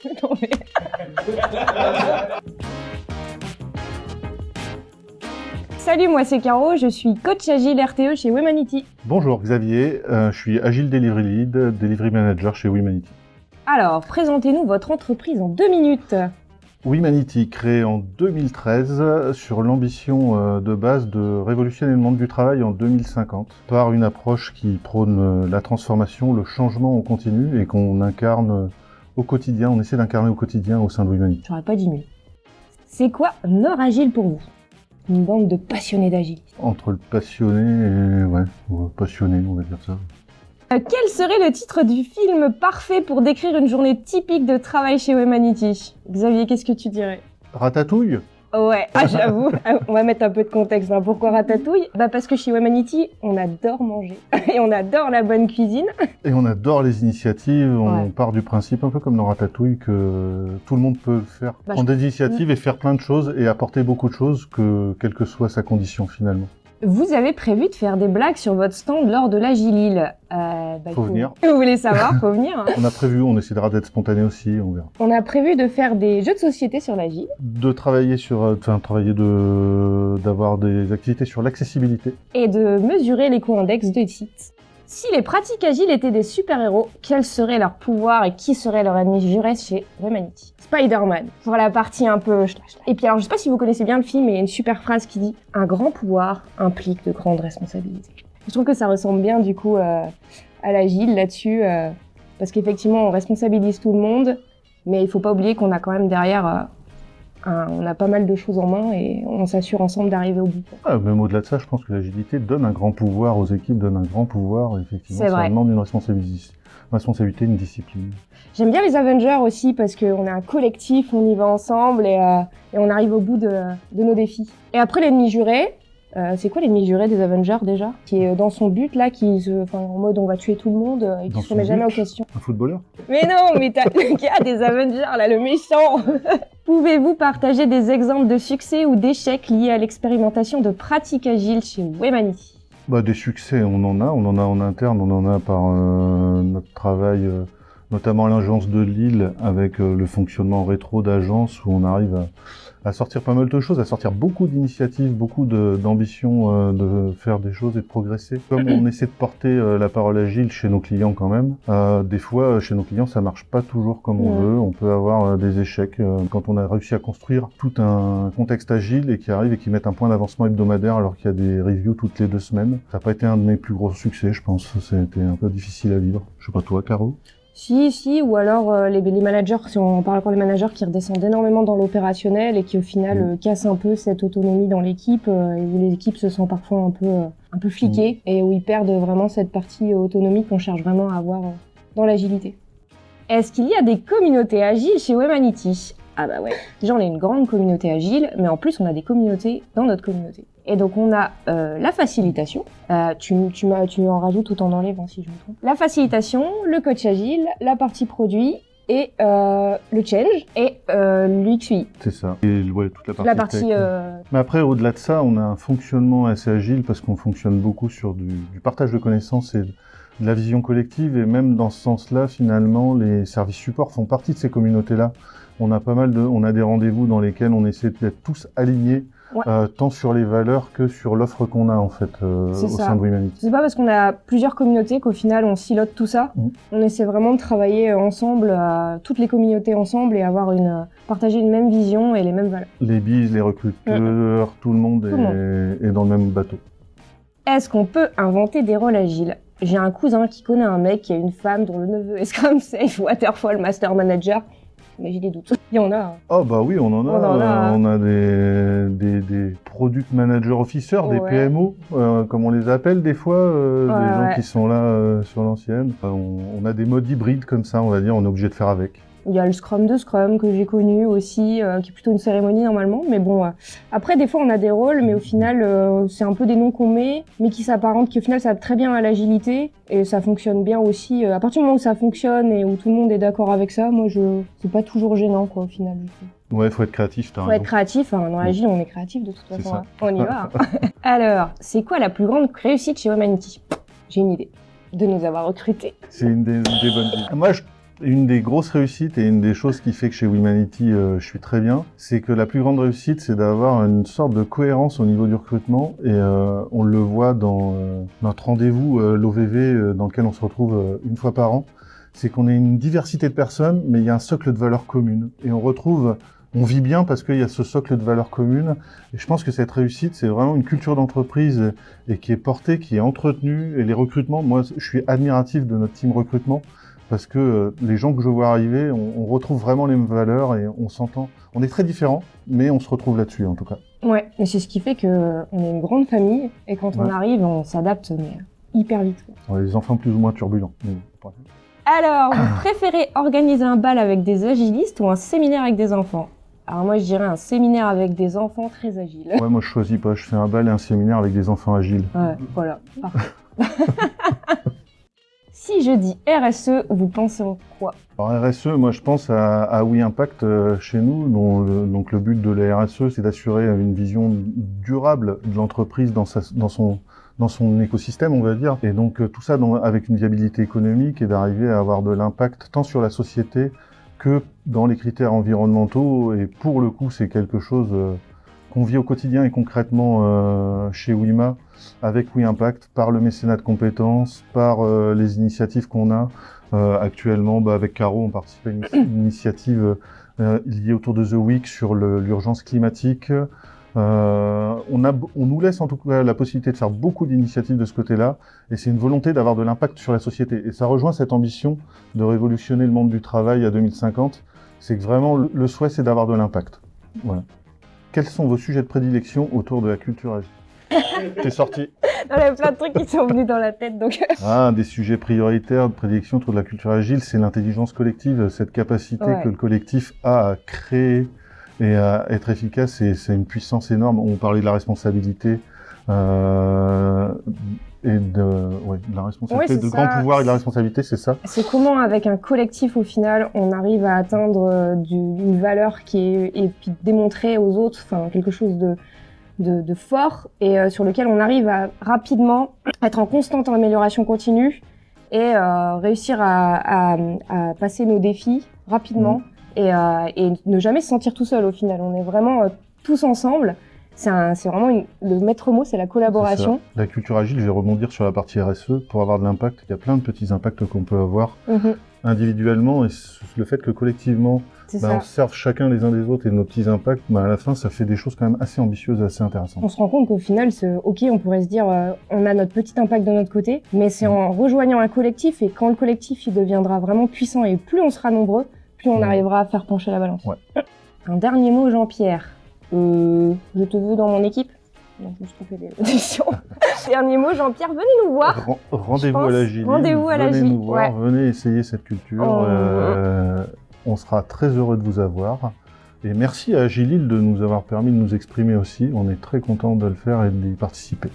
Non, mais... Salut, moi c'est Caro, je suis coach agile RTE chez Wemanity. Bonjour Xavier, je suis Agile Delivery Lead, Delivery Manager chez Wemanity. Alors, présentez-nous votre entreprise en 2 minutes. Wemanity, créé en 2013 sur l'ambition de base de révolutionner le monde du travail en 2050 par une approche qui prône la transformation, le changement en continu et qu'on incarne au quotidien, on essaie d'incarner au quotidien au sein de Wemanity. J'aurais pas dit mieux. C'est quoi Nord Agile pour vous? Une bande de passionnés d'agile. Entre le passionné et... passionné, on va dire ça. Quel serait le titre du film parfait pour décrire une journée typique de travail chez Wemanity? Xavier, qu'est-ce que tu dirais? Ratatouille? Ouais, j'avoue, on va mettre un peu de contexte. Hein. Pourquoi Ratatouille? Parce que chez Wemanity, on adore manger et on adore la bonne cuisine. Et on adore les initiatives, on part du principe, un peu comme dans Ratatouille, que tout le monde peut faire, prendre des initiatives et faire plein de choses et apporter beaucoup de choses, quelle que soit sa condition finalement. Vous avez prévu de faire des blagues sur votre stand lors de l'Agilil. Faut venir. Vous voulez savoir, faut venir. Hein. On a prévu, on essaiera d'être spontané aussi, on verra. On a prévu de faire des jeux de société sur l'Agile. De travailler d'avoir des activités sur l'accessibilité. Et de mesurer l'éco-index de sites. Si les pratiques agiles étaient des super-héros, quels seraient leurs pouvoirs et qui serait leur ennemi juré chez Wemanity? Spider-Man, pour la partie un peu... Et puis alors, je sais pas si vous connaissez bien le film, mais il y a une super phrase qui dit « Un grand pouvoir implique de grandes responsabilités ». Je trouve que ça ressemble bien du coup à l'agile là-dessus, parce qu'effectivement, on responsabilise tout le monde, mais il faut pas oublier qu'on a quand même derrière... on a pas mal de choses en main et on s'assure ensemble d'arriver au bout. Même au-delà de ça, je pense que l'agilité donne un grand pouvoir aux équipes, donne un grand pouvoir, effectivement, ça demande une responsabilité, une discipline. J'aime bien les Avengers aussi parce qu'on est un collectif, on y va ensemble et on arrive au bout de nos défis. Et après l'ennemi juré, c'est quoi l'ennemi juré des Avengers déjà? Qui est dans son but là, en mode on va tuer tout le monde et qui se remet jamais aux questions. Un footballeur? Mais non, mais t'as le gars des Avengers là, le méchant. Pouvez-vous partager des exemples de succès ou d'échecs liés à l'expérimentation de pratiques agiles chez Wemanity? Des succès, on en a en interne, on en a par notre travail, notamment à l'agence de Lille, avec le fonctionnement rétro d'agence où on arrive à sortir pas mal de choses, à sortir beaucoup d'initiatives, beaucoup d'ambition de faire des choses et de progresser. Comme on essaie de porter la parole agile chez nos clients quand même, des fois chez nos clients ça marche pas toujours comme on veut, on peut avoir des échecs quand on a réussi à construire tout un contexte agile et qui arrive et qui met un point d'avancement hebdomadaire alors qu'il y a des reviews toutes les 2 semaines. Ça n'a pas été un de mes plus gros succès, je pense, c'était un peu difficile à vivre. Je sais pas toi, Caro? Si, ou alors les managers, si on parle encore des managers qui redescendent énormément dans l'opérationnel et qui au final cassent un peu cette autonomie dans l'équipe, et où les équipes se sentent parfois un peu fliquées, et où ils perdent vraiment cette partie autonomie qu'on cherche vraiment à avoir dans l'agilité. Est-ce qu'il y a des communautés agiles chez Wemanity? Ah bah ouais, déjà on est une grande communauté agile, mais en plus on a des communautés dans notre communauté. Et donc on a la facilitation, tu en rajoutes tout en enlèvant si je me trompe. La facilitation, le coach agile, la partie produit et le change et l'UX/UI. C'est ça. Et toute la partie Mais après, au-delà de ça, on a un fonctionnement assez agile parce qu'on fonctionne beaucoup sur du partage de connaissances et de la vision collective. Et même dans ce sens-là, finalement, les services supports font partie de ces communautés-là. On a des rendez-vous dans lesquels on essaie d'être tous alignés. Tant sur les valeurs que sur l'offre qu'on a en fait au sein de Wemanity. C'est pas parce qu'on a plusieurs communautés qu'au final on silote tout ça. On essaie vraiment de travailler ensemble, toutes les communautés ensemble et partager une même vision et les mêmes valeurs. Les bises, les recruteurs, tout le monde est dans le même bateau. Est-ce qu'on peut inventer des rôles agiles? J'ai un cousin qui connaît un mec qui a une femme dont le neveu est Scrum Safe Waterfall Master Manager. Mais j'ai des doutes. Il y en a. Oh bah oui, on en a. On a des product manager officers, des PMO, comme on les appelle des fois, des gens qui sont là sur l'ancienne. On a des modes hybrides comme ça, on va dire, on est obligé de faire avec. Il y a le Scrum de Scrum que j'ai connu aussi, qui est plutôt une cérémonie normalement. Mais bon, après des fois on a des rôles, mais au final c'est un peu des noms qu'on met, mais qui s'apparentent, qui au final ça va très bien à l'agilité et ça fonctionne bien aussi. À partir du moment où ça fonctionne et où tout le monde est d'accord avec ça, moi c'est pas toujours gênant quoi au final. Ouais, faut être créatif, t'as raison. Faut être créatif, dans l'agile on est créatif de toute façon. On y va. Alors, c'est quoi la plus grande réussite chez Wemanity? J'ai une idée de nous avoir recrutés. C'est une des bonnes idées. Moi, Une des grosses réussites et une des choses qui fait que chez Womanity, je suis très bien, c'est que la plus grande réussite, c'est d'avoir une sorte de cohérence au niveau du recrutement. Et on le voit dans notre rendez-vous l'OVV dans lequel on se retrouve une fois par an. C'est qu'on est une diversité de personnes, mais il y a un socle de valeurs communes. Et on vit bien parce qu'il y a ce socle de valeurs communes. Et je pense que cette réussite, c'est vraiment une culture d'entreprise et qui est portée, qui est entretenue. Et les recrutements, moi, je suis admiratif de notre team recrutement parce que les gens que je vois arriver, on retrouve vraiment les mêmes valeurs et on s'entend. On est très différents, mais on se retrouve là-dessus, en tout cas. Ouais, et c'est ce qui fait que on est une grande famille et quand on arrive, on s'adapte mais hyper vite. Ouais, les enfants plus ou moins turbulents. Alors, vous préférez organiser un bal avec des agilistes ou un séminaire avec des enfants? Alors moi, je dirais un séminaire avec des enfants très agiles. Ouais, moi je choisis pas. Je fais un bal et un séminaire avec des enfants agiles. Ouais, voilà, parfait. Si je dis RSE, vous pensez en quoi? Alors RSE, moi je pense à Oui Impact chez nous. Donc le but de la RSE, c'est d'assurer une vision durable de l'entreprise dans son écosystème, on va dire. Et donc tout ça avec une viabilité économique et d'arriver à avoir de l'impact tant sur la société que dans les critères environnementaux. Et pour le coup, c'est quelque chose qu'on vit au quotidien et concrètement chez Wima, avec Oui Impact, par le mécénat de compétences, par les initiatives qu'on a. Actuellement, avec Caro, on participe à une initiative liée autour de The Week sur l'urgence climatique. On nous laisse en tout cas la possibilité de faire beaucoup d'initiatives de ce côté-là, et c'est une volonté d'avoir de l'impact sur la société. Et ça rejoint cette ambition de révolutionner le monde du travail à 2050. C'est que vraiment le souhait, c'est d'avoir de l'impact. Voilà. Quels sont vos sujets de prédilection autour de la culture agile? T'es sorti. Il y a plein de trucs qui sont venus dans la tête, donc... Des sujets prioritaires de prédilection autour de la culture agile, c'est l'intelligence collective, cette capacité que le collectif a à créer et à être efficace, c'est une puissance énorme. On parlait de la responsabilité et de la responsabilité, de grand pouvoir et de la responsabilité, c'est ça. C'est comment, avec un collectif, au final, on arrive à atteindre une valeur qui est et puis démontrer aux autres, enfin quelque chose de fort et sur lequel on arrive à rapidement être en constante amélioration continue et réussir à passer nos défis rapidement. Et ne jamais se sentir tout seul au final. On est vraiment tous ensemble. C'est vraiment le maître mot, c'est la collaboration. La culture agile, je vais rebondir sur la partie RSE pour avoir de l'impact. Il y a plein de petits impacts qu'on peut avoir individuellement et le fait que collectivement, on serve chacun les uns des autres et nos petits impacts, à la fin, ça fait des choses quand même assez ambitieuses et assez intéressantes. On se rend compte qu'au final, on pourrait se dire, on a notre petit impact de notre côté, mais c'est en rejoignant un collectif et quand le collectif il deviendra vraiment puissant et plus on sera nombreux, plus on arrivera à faire pencher la balance. Ouais. Un dernier mot, Jean-Pierre. Je te veux dans mon équipe. Non, je me suis trompée des auditions. Dernier mot, Jean-Pierre, venez nous voir. Rendez-vous à la Gilles. Rendez-vous à la Gilles. Venez nous voir, venez essayer cette culture. On sera très heureux de vous avoir. Et merci à Gilles de nous avoir permis de nous exprimer aussi. On est très content de le faire et d'y participer.